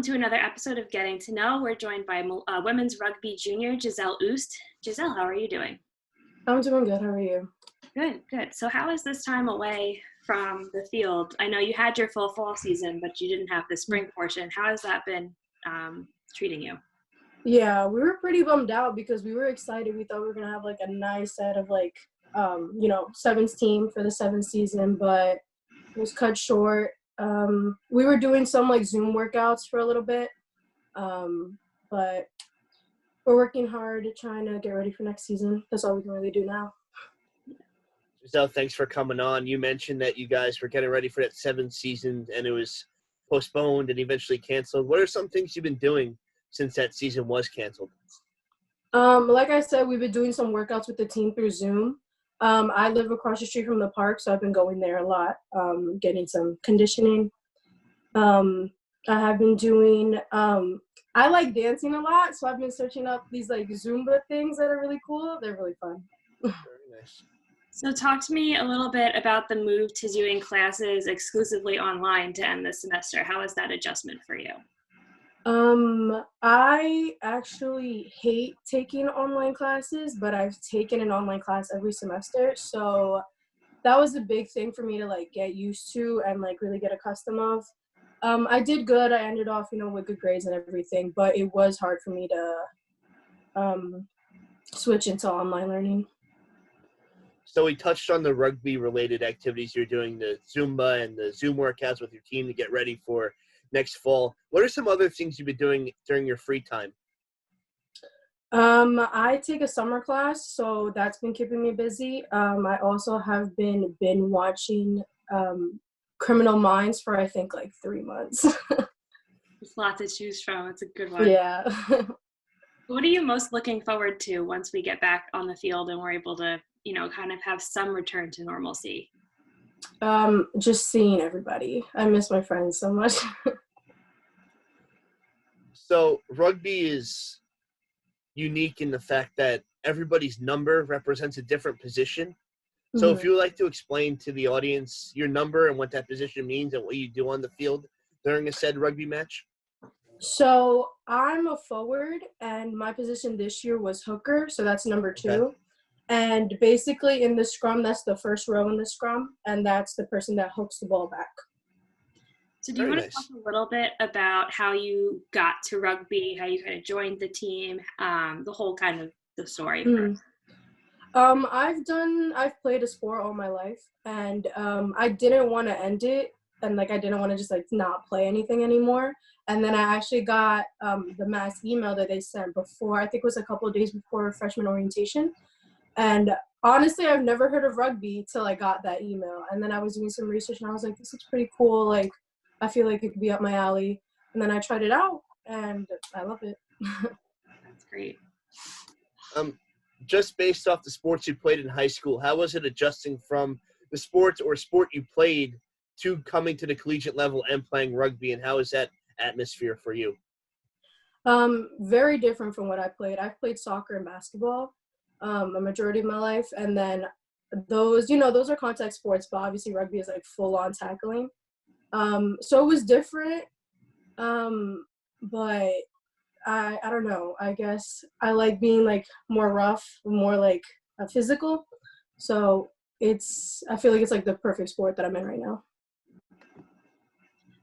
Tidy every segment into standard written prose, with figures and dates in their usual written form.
to another episode of Getting to Know. We're joined by women's rugby junior, Giselle Ust. Giselle, how are you doing? I'm doing good. How are you? Good, good. So how is this time away from the field? I know you had your full fall season, but you didn't have the spring portion. How has that been treating you? Yeah, we were pretty bummed out because we were excited. We thought we were going to have like a nice set of sevens team for the seventh season, but it was cut short. We were doing some like Zoom workouts for a little bit, but we're working hard trying to get ready for next season. That's all we can really do now. Giselle, thanks for coming on. You mentioned that you guys were getting ready for that seventh season and it was postponed and eventually canceled. What are some things you've been doing since that season was canceled? Like I said, we've been doing some workouts with the team through Zoom. I live across the street from the park, so I've been going there a lot, getting some conditioning. I have been doing I like dancing a lot, so I've been searching up these like Zumba things that are really cool. They're really fun. Very nice. So talk to me a little bit about the move to doing classes exclusively online to end the semester. How is that adjustment for you? I actually hate taking online classes, but I've taken an online class every semester. So that was a big thing for me to like get used to and like really get accustomed of. I did good. I ended off, with good grades and everything, but it was hard for me to switch into online learning. So we touched on the rugby-related activities you're doing, the Zumba and the Zoom workouts with your team to get ready for next fall. What are some other things you've been doing during your free time? I take a summer class, so that's been keeping me busy. I also have been watching Criminal Minds for I think like 3 months. There's a lot to choose from. It's a good one. Yeah. What are you most looking forward to once we get back on the field and we're able to, kind of have some return to normalcy? Just seeing everybody. I miss my friends so much. So rugby is unique in the fact that everybody's number represents a different position. So if you would like to explain to the audience your number and what that position means and what you do on the field during a said rugby match. So I'm a forward, and my position this year was hooker, so that's number 2. Okay. And basically in the scrum, that's the first row in the scrum, and that's the person that hooks the ball back. So do you want to talk a little bit about how you got to rugby, how you kind of joined the team, the whole kind of the story? I've played a sport all my life, and I didn't want to end it, and like I didn't want to just like not play anything anymore. And then I actually got the mass email that they sent before, I think it was a couple of days before freshman orientation. And honestly, I've never heard of rugby till I got that email. And then I was doing some research and I was like, this looks pretty cool. Like, I feel like it could be up my alley. And then I tried it out and I love it. That's great. Just based off the sports you played in high school, how was it adjusting from the sports or sport you played to coming to the collegiate level and playing rugby? And how is that atmosphere for you? Very different from what I played. I've played soccer and basketball a majority of my life, and then those are contact sports, but obviously rugby is like full on tackling. So it was different, but I don't know. I guess I like being like more rough, more like physical. So I feel like it's like the perfect sport that I'm in right now.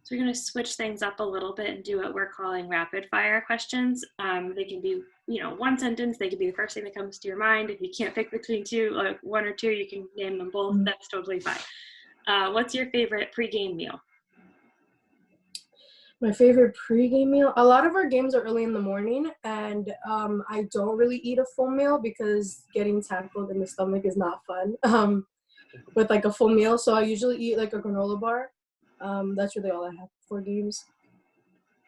So we're going to switch things up a little bit and do what we're calling rapid fire questions. They can be, one sentence. They can be the first thing that comes to your mind. If you can't pick between two, like one or two, you can name them both. That's totally fine. What's your favorite pregame meal? My favorite pregame meal? A lot of our games are early in the morning, and I don't really eat a full meal because getting tackled in the stomach is not fun with like a full meal. So I usually eat like a granola bar. That's really all I have for games.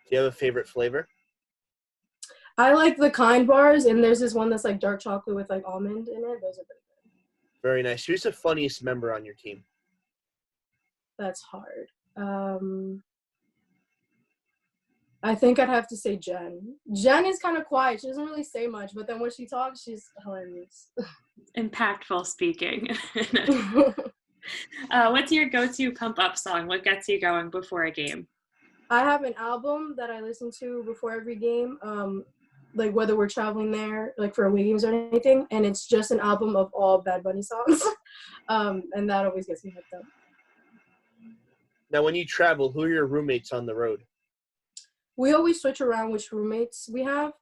Do you have a favorite flavor? I like the Kind bars, and there's this one that's like dark chocolate with like almond in it. Those are pretty good. Very nice. Who's the funniest member on your team? That's hard. I think I'd have to say Jen. Jen is kind of quiet. She doesn't really say much, but then when she talks, she's hilarious. Impactful speaking. What's your go-to pump-up song? What gets you going before a game? I have an album that I listen to before every game, like whether we're traveling there, like for away games or anything, and it's just an album of all Bad Bunny songs, and that always gets me hyped up. Now, when you travel, who are your roommates on the road? We always switch around which roommates we have.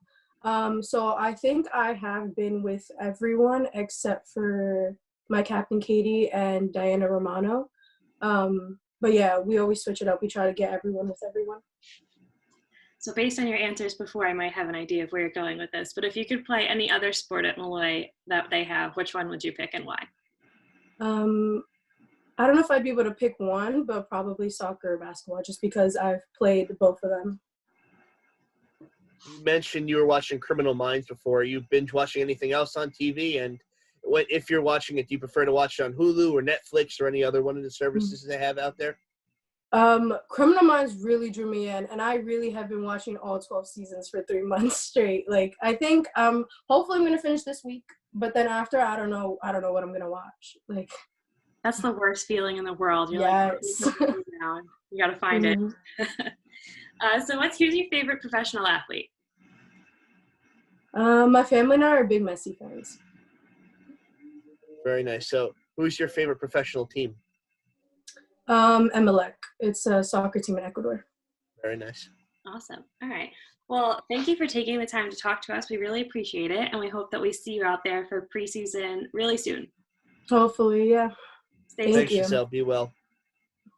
So I think I have been with everyone except for my captain Katie and Diana Romano. But yeah, we always switch it up. We try to get everyone with everyone. So based on your answers before, I might have an idea of where you're going with this. But if you could play any other sport at Malloy that they have, which one would you pick and why? I don't know if I'd be able to pick one, but probably soccer or basketball, just because I've played both of them. You mentioned you were watching Criminal Minds before. Are you binge watching anything else on TV? And if you're watching it, do you prefer to watch it on Hulu or Netflix or any other one of the services they have out there? Criminal Minds really drew me in, and I really have been watching all 12 seasons for 3 months straight. Like, I think hopefully I'm gonna finish this week, but then after I don't know what I'm gonna watch. Like, that's the worst feeling in the world. You're yes. like, you gotta find it. So who's your favorite professional athlete? My family and I are big Messi fans. Very nice. So who's your favorite professional team? Emelec. It's a soccer team in Ecuador. Very nice. Awesome. All right. Well, thank you for taking the time to talk to us. We really appreciate it, and we hope that we see you out there for preseason really soon. Hopefully, yeah. Thanks, Thank you. Giselle. Be well.